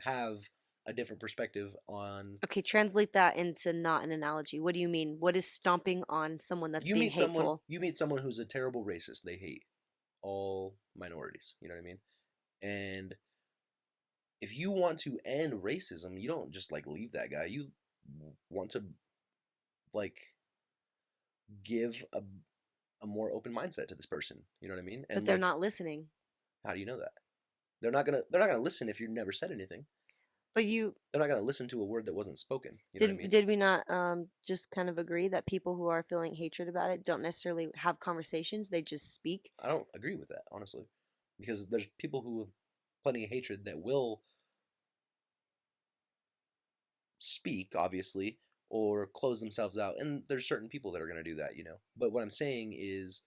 have a different perspective on. Okay, translate that into not an analogy. What do you mean? What is stomping on someone that's You being meet someone. hateful? You meet someone who's a terrible racist. They hate all minorities. You know what I mean? And if you want to end racism, you don't just like leave that guy. You want to like give a more open mindset to this person. You know what I mean? But And they're like, not listening. how do you know that? They're not gonna listen if you never said anything. But you They're not gonna listen to a word that wasn't spoken. You know what I did mean? did we not just kind of agree that people who are feeling hatred about it don't necessarily have conversations, they just speak? I don't agree with that honestly, because there's people who have plenty of hatred that will speak, obviously, or close themselves out, and there's certain people that are gonna do that. You know. But what I'm saying is,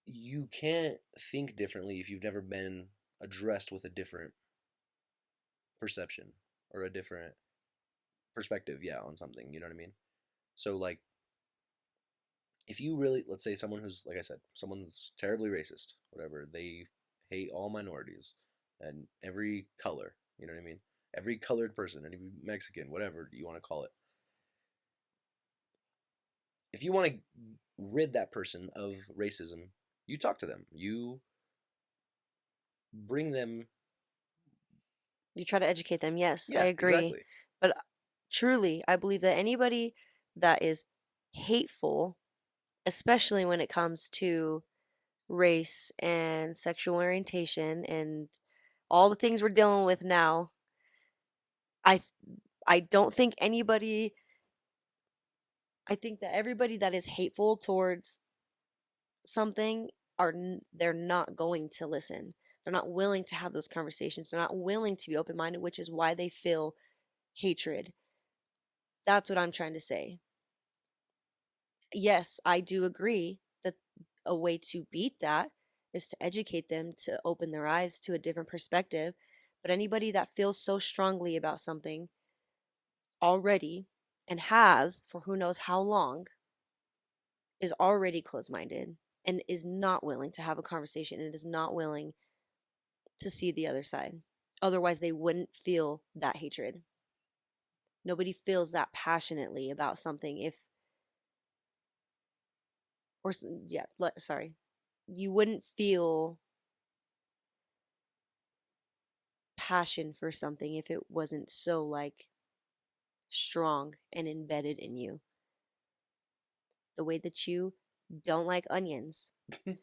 you can't think differently if you've never been addressed with a different perception or a different perspective, yeah, on something. You know what I mean? So like if you really, let's say someone who's like I said, someone's terribly racist, whatever, they hate all minorities and every color, you know what I mean? Every colored person, any Mexican, whatever you want to call it. If you want to rid that person of racism, you talk to them. You bring them. You try to educate them. Yes, I Yeah, agree. exactly. But truly, I believe that anybody that is hateful, especially when it comes to race and sexual orientation and all the things we're dealing with now. I th- I don't think anybody I think that everybody that is hateful towards something they're not going to listen. They're not willing to have those conversations. They're not willing to be open-minded, which is why they feel hatred. That's what I'm trying to say. Yes, I do agree that a way to beat that is to educate them to open their eyes to a different perspective. But anybody that feels so strongly about something already and has for who knows how long is already closed minded and is not willing to have a conversation and is not willing to see the other side. Otherwise, they wouldn't feel that hatred. Nobody feels that passionately about something if, yeah, sorry. You wouldn't feel passion for something if it wasn't so like strong and embedded in you. The way that you don't like onions.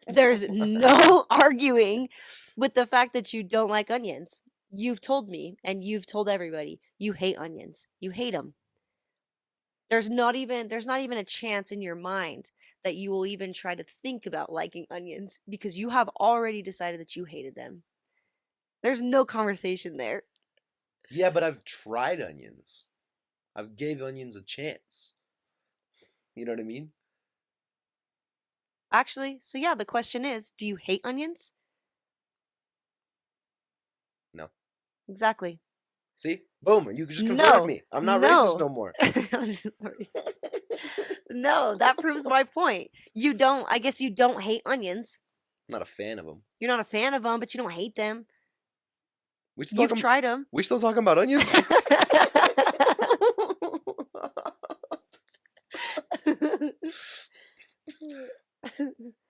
There's no arguing with the fact that you don't like onions. You've told me and you've told everybody you hate onions. You hate them. There's not even a chance in your mind that you will even try to think about liking onions because you have already decided that you hated them. There's no conversation there. Yeah, but I've tried onions. I've gave onions a chance. You know what I mean? Actually, so yeah, the question is, do you hate onions? No. Exactly. See? Boom. You just converted No. me. I'm not racist No. no more. I'm just racist. No, that proves my point. I guess you don't hate onions. I'm not a fan of them. You're not a fan of them, but you don't hate them. We still You've talking tried them. we still talking about onions?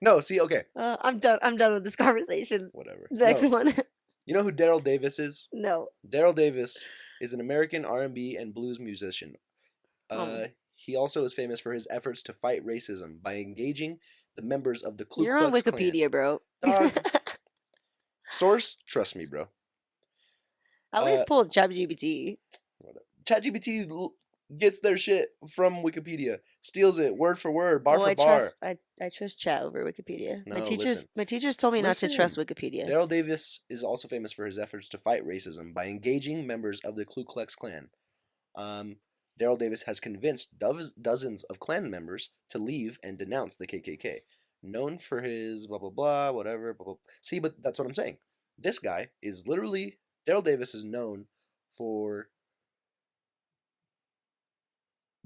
No, see, okay. I'm done. I'm done with this conversation. Whatever. Next No. one. You know who Daryl Davis is? No. Daryl Davis is an American R&B and blues musician. Um, He also is famous for his efforts to fight racism by engaging the members of the Ku you're on Klux Klan. Wikipedia, bro. Dog. Source, trust me, bro. At Uh, least pull ChatGPT. ChatGPT gets their shit from Wikipedia, steals it word for word, bar Well, for I bar. trust I trust chat over Wikipedia. My No, teachers listen. my teachers told me not to trust Listen. Wikipedia. Daryl Davis is also famous for his efforts to fight racism by engaging members of the Ku Klux Klan. Um, Daryl Davis has convinced dozens of Klan members to leave and denounce the KKK. Known for his blah blah blah, whatever. Blah, blah. See, but that's what I'm saying. This guy is literally Daryl Davis is known for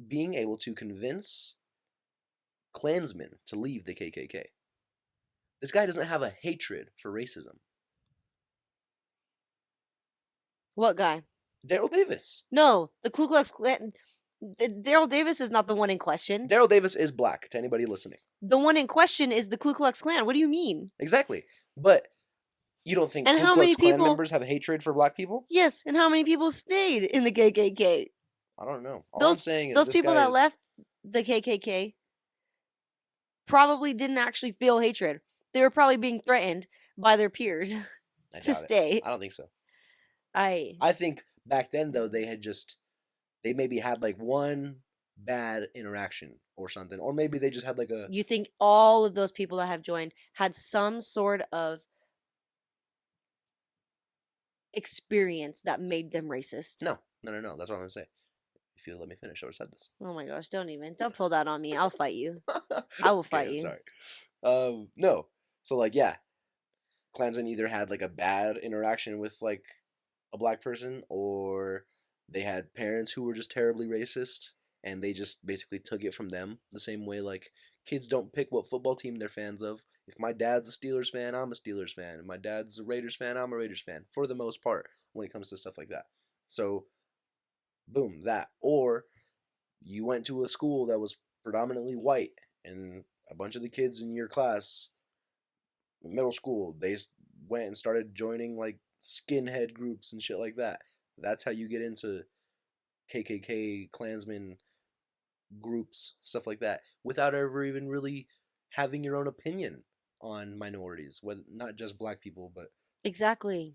being able to convince Klansmen to leave the KKK. This guy doesn't have a hatred for racism. What guy? Daryl Davis. No, the Ku Klux Klan. Daryl Davis is not the one in question. Daryl Davis is black, to anybody listening. The one in question is the Ku Klux Klan. What do you mean? Exactly. But you don't think And Ku how many Klux Klan people? members have hatred for black people? Yes, and how many people stayed in the KKK? I don't know. All I'm Those saying is those this people guy that is. left the KKK probably didn't actually feel hatred. They were probably being threatened by their peers I to doubt it. stay. I don't think so. I I think back then, though, they maybe had like one bad interaction or something. Or maybe they just had like a. You think all of those people that have joined had some sort of experience that made them racist? No. No, no, no. That's what I'm going to say. If you let me finish, I would have said this. Oh my gosh, don't pull that on me. I'll fight you. I will Okay, fight I'm you. sorry. No. So, like, yeah. Klansmen either had like a bad interaction with like a black person, or they had parents who were just terribly racist and they just basically took it from them. The same way like kids don't pick what football team they're fans of. If my dad's a Steelers fan, I'm a Steelers fan. If my dad's a Raiders fan, I'm a Raiders fan, for the most part, when it comes to stuff like that. So boom, that. Or you went to a school that was predominantly white and a bunch of the kids in your class, middle school, they went and started joining like skinhead groups and shit like that. That's how you get into KKK, Klansmen groups, stuff like that, without ever even really having your own opinion on minorities, whether not just black people, but Exactly.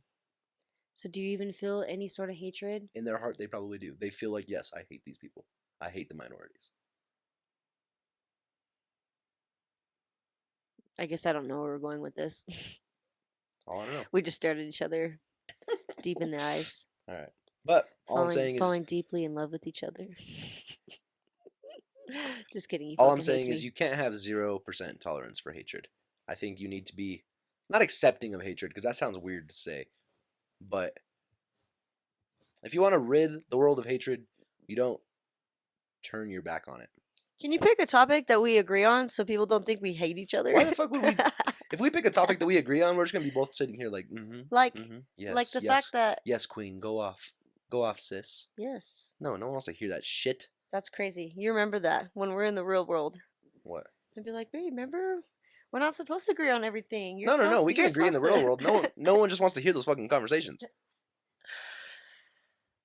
So do you even feel any sort of hatred? in their heart they probably do. They feel like, yes, I hate these people. I hate the minorities. I guess I don't know where we're going with this. All I don't know. We just stared at each other deep in the eyes, All right. But all I'm falling saying is falling deeply in love with each other. Just kidding, he all I'm fucking saying hates is me. you can't have 0% tolerance for hatred. I think you need to be not accepting of hatred because that sounds weird to say, but if you want to rid the world of hatred, you don't turn your back on it. Can you pick a topic that we agree on so people don't think we hate each other? Why the fuck would we? If we pick a topic that we agree on, we're just gonna be both sitting here like, like like yes, the yes, fact that yes, queen, go off, sis. yes, No, no one wants to hear that shit. that's crazy. You remember that when we're in the real world. What? I'd be like, babe, remember we're not supposed to agree on everything. No, no, no. We can You're agree in the supposed real to. world. No one just wants to hear those fucking conversations.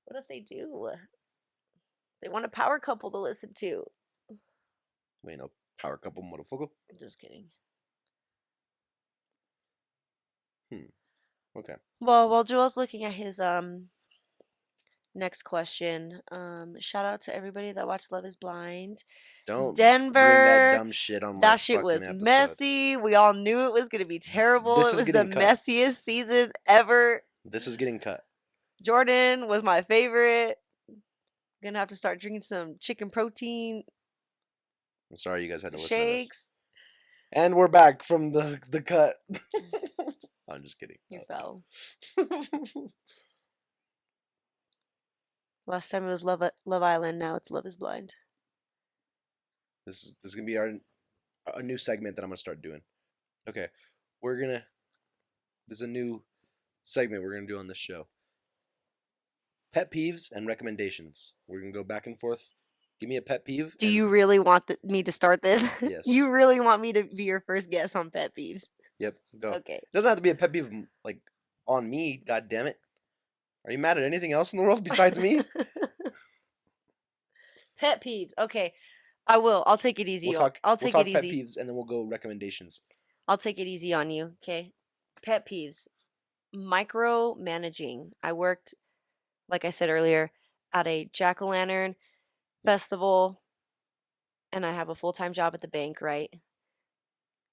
What if they do? They want a power couple to listen to. We ain't no power couple, motherfucker. Just kidding. Okay. Well, while Joel's looking at his next question, shout out to everybody that watched Love Is Blind. Don't bring that Denver, dumb shit on my that shit fucking was episode. messy. We all knew it was gonna be terrible. This It is was the getting cut. messiest season ever. This is getting cut. Jordan was my favorite. Gonna have to start drinking some chicken protein I'm sorry you guys had to listen to this. shakes. And we're back from the cut. I'm just kidding. You fell. Last time it was Love Island. Now it's Love Is Blind. This is gonna be a new segment that I'm gonna start doing. Okay, there's a new segment we're gonna do on this show. Pet peeves and recommendations. We're gonna go back and forth. Give me a pet peeve. Do you really want me to start this? Yes. You really want me to be your first guest on pet peeves? Yep. Go. Okay. It doesn't have to be a pet peeve like on me. God damn it. Are you mad at anything else in the world besides me? Pet peeves. Okay. I will. I'll take it easy. I'll take it pet easy. peeves and then we'll go recommendations. I'll take it easy on you. Okay. Pet peeves. Micromanaging. I worked, like I said earlier, at a jack-o'-lantern festival, and I have a full-time job at the bank, right?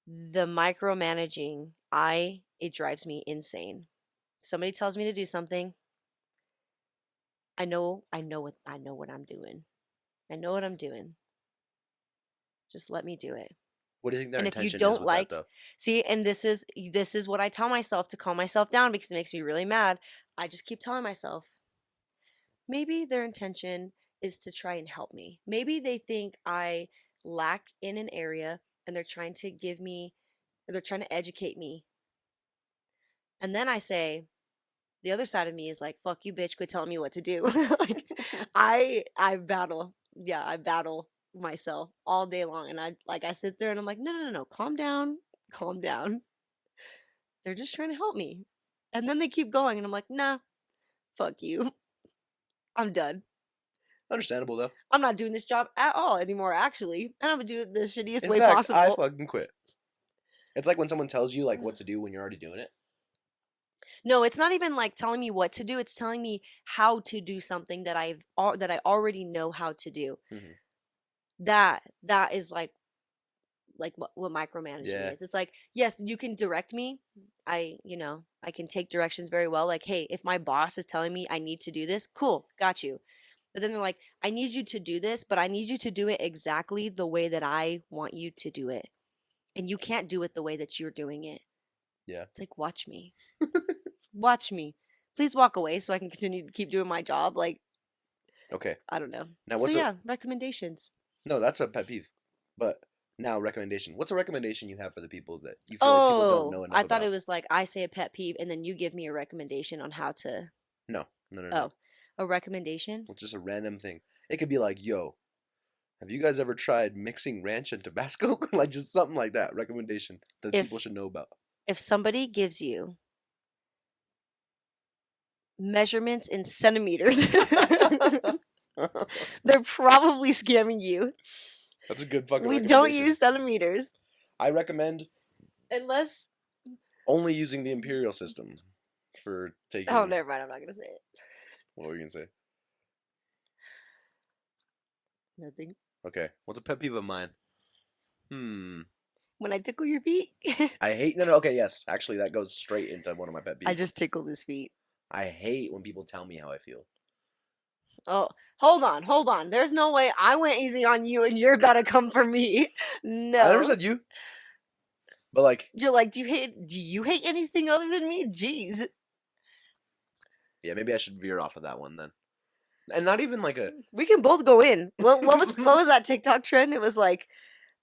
The micromanaging, it drives me insane. Somebody tells me to do something, I know what I'm doing. I know what I'm doing. Just let me do it. What do you think their And if you intention is don't with like, that, though? see, and this is what I tell myself to calm myself down because it makes me really mad. I just keep telling myself, maybe their intention is to try and help me. Maybe they think I lack in an area and they're trying to educate me. And then I say, the other side of me is like, fuck you, bitch, quit telling me what to do. Like I battle. Yeah, I battle myself all day long. And I sit there and I'm like, no, calm down. Calm down. They're just trying to help me. And then they keep going and I'm like, nah, fuck you. I'm done. Understandable, though. I'm not doing this job at all anymore, actually. And I'm gonna do it the shittiest In way fact, possible. I fucking quit. It's like when someone tells you like what to do when you're already doing it. No, it's not even like telling me what to do. It's telling me how to do something that I already know how to do. Mm-hmm. That is like what micromanaging Yeah. is. It's like, yes, you can direct me. I can take directions very well. Like, hey, if my boss is telling me I need to do this, cool, got you. But then they're like, I need you to do this, but I need you to do it exactly the way that I want you to do it. And you can't do it the way that you're doing it. Yeah. It's like, watch me. Watch me. Please walk away so I can continue to keep doing my job. Like, Okay. I don't know. Now, Recommendations. No, that's a pet peeve. But now, recommendation. What's a recommendation you have for the people that you feel like people don't know enough I thought about? it was like I say a pet peeve and then you give me a recommendation on how to. No. Oh, a recommendation? It's just a random thing. It could be like, yo, have you guys ever tried mixing ranch and Tabasco? Like just something like that. Recommendation that people should know about. If somebody gives you measurements in centimeters They're probably scamming you. That's a good fucking We don't recommendation. use centimeters I recommend unless. only using the imperial system for Oh, taking. never mind. I'm not gonna say it. What were you gonna say? Nothing. Okay, what's a pet peeve of mine? When I tickle your feet, I hate no. Okay, yes, actually, that goes straight into one of my pet I peeves. just tickled his feet. I hate when people tell me how I feel. Oh, hold on. There's no way I went easy on you and you're about to come for me. I never No. said you, but like, You're like, do you hate anything other than me? Jeez. yeah, maybe I should veer off of that one then, and not even like a. We can both go in. What was that TikTok trend? It was like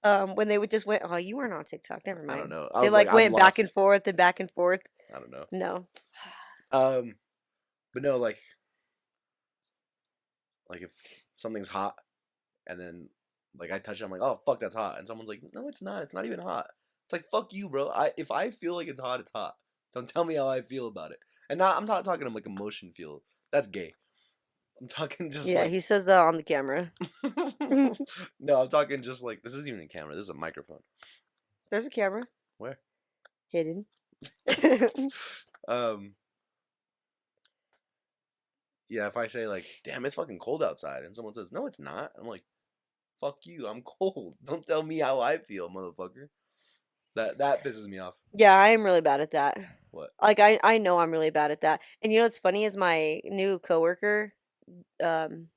when they would just went, oh, you weren't on TikTok. Never I don't mind. know. I They was like, like I'm went back and lost. forth and back and forth. I don't know. No. Um, but no, like if something's hot, and then like I touch it, I'm like, oh fuck, that's hot, and someone's like, no, it's not. It's not even hot. It's like fuck you, bro. If I feel like it's hot, it's hot. Don't tell me how I feel about it. And I'm not talking like emotion feel. That's gay. I'm talking just Yeah, like he says that on the camera. no, I'm talking just like this isn't even a camera. This is a microphone. There's a camera Where? hidden. Um. Yeah, if I say like, damn, it's fucking cold outside, and someone says, no, it's not. I'm like, fuck you, I'm cold. Don't tell me how I feel, motherfucker. That pisses me off. Yeah, I am really bad at that. What? Like I know I'm really bad at that. And you know what's funny is my new coworker. Um,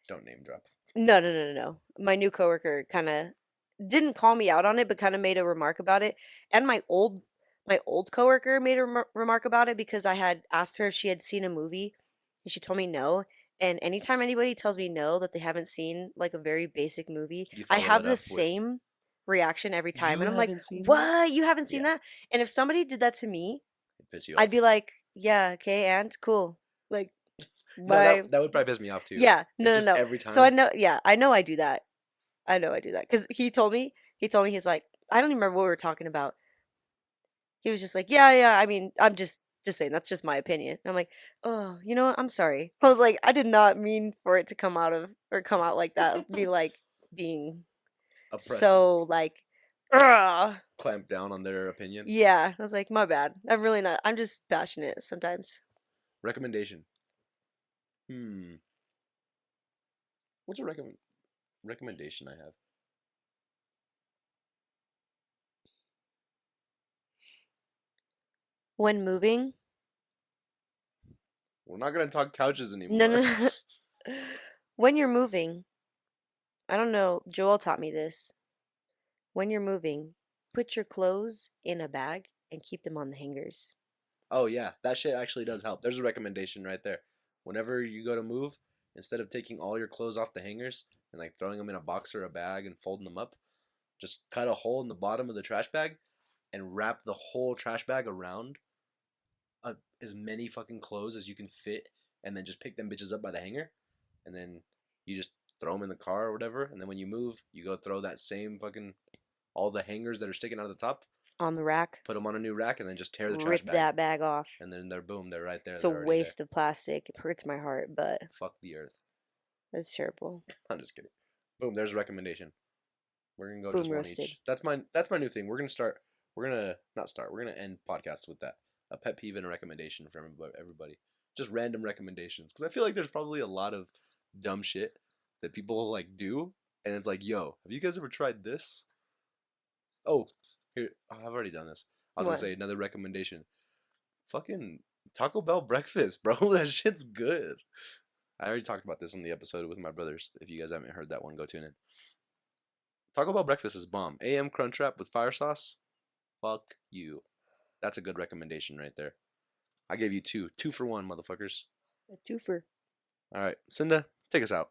Don't name drop. no. My new coworker kind of didn't call me out on it, but kind of made a remark about it. And my old coworker made a remark about it because I had asked her if she had seen a movie, and she told me no. And anytime anybody tells me no that they haven't seen like a very basic movie, You I follow have that the up with, same reaction every time. you And I'm like, haven't seen that? "What? You haven't seen Yeah, that?" And if somebody did that to me, it piss you I'd off. be like, "Yeah, okay, and cool." Like, No, bye. that would probably piss me off too. Yeah, If no, just no, no. every So I time. know, yeah, I know I do that. I know I do that because he told me, he's like, I don't even remember what we were talking about. He was just like, yeah. I mean, I'm just saying that's just my opinion. And I'm like, oh, you know what? I'm sorry. I was like, I did not mean for it to come out of or come out like that. Be like being Oppressive. so like, ugh. Clamp down on their opinion. Yeah. I was like, my bad. I'm really not. I'm just passionate sometimes. Recommendation. What's a recommendation I have? When moving, We're not gonna talk couches no, anymore. no. When you're moving, I don't know. Joel taught me this. When you're moving, put your clothes in a bag and keep them on the hangers. Oh yeah, that shit actually does help. There's a recommendation right there. Whenever you go to move, instead of taking all your clothes off the hangers and like throwing them in a box or a bag and folding them up, just cut a hole in the bottom of the trash bag and wrap the whole trash bag around as many fucking clothes as you can fit, and then just pick them bitches up by the hanger, and then you just throw them in the car or whatever, and then when you move, you go throw that same fucking all the hangers that are sticking out of the top, On the rack, put them on a new rack, and then just tear the trash rip bag, that bag off. and then they're boom, they're right there, It's a they're already there. waste of plastic. It hurts my heart, but Fuck the earth. that's terrible. I'm just kidding. Boom, there's a recommendation. We're gonna go Boom just one roasted. each. That's my new thing. We're gonna start. We're gonna not start. We're gonna end podcasts with that. A pet peeve and a recommendation for everybody. Just random recommendations, because I feel like there's probably a lot of dumb shit that people like do, and it's like, yo, have you guys ever tried this? Oh, here, I've already done this. I was gonna What? say another recommendation. Fucking Taco Bell breakfast, bro. That shit's good. I already talked about this on the episode with my brothers. If you guys haven't heard that one, go tune in. Taco Bell breakfast is bomb. AM Crunchwrap with fire sauce. Fuck you. That's a good recommendation right there. I gave you two. 2 for 1, motherfuckers. A twofer. All right, Cinda, take us out.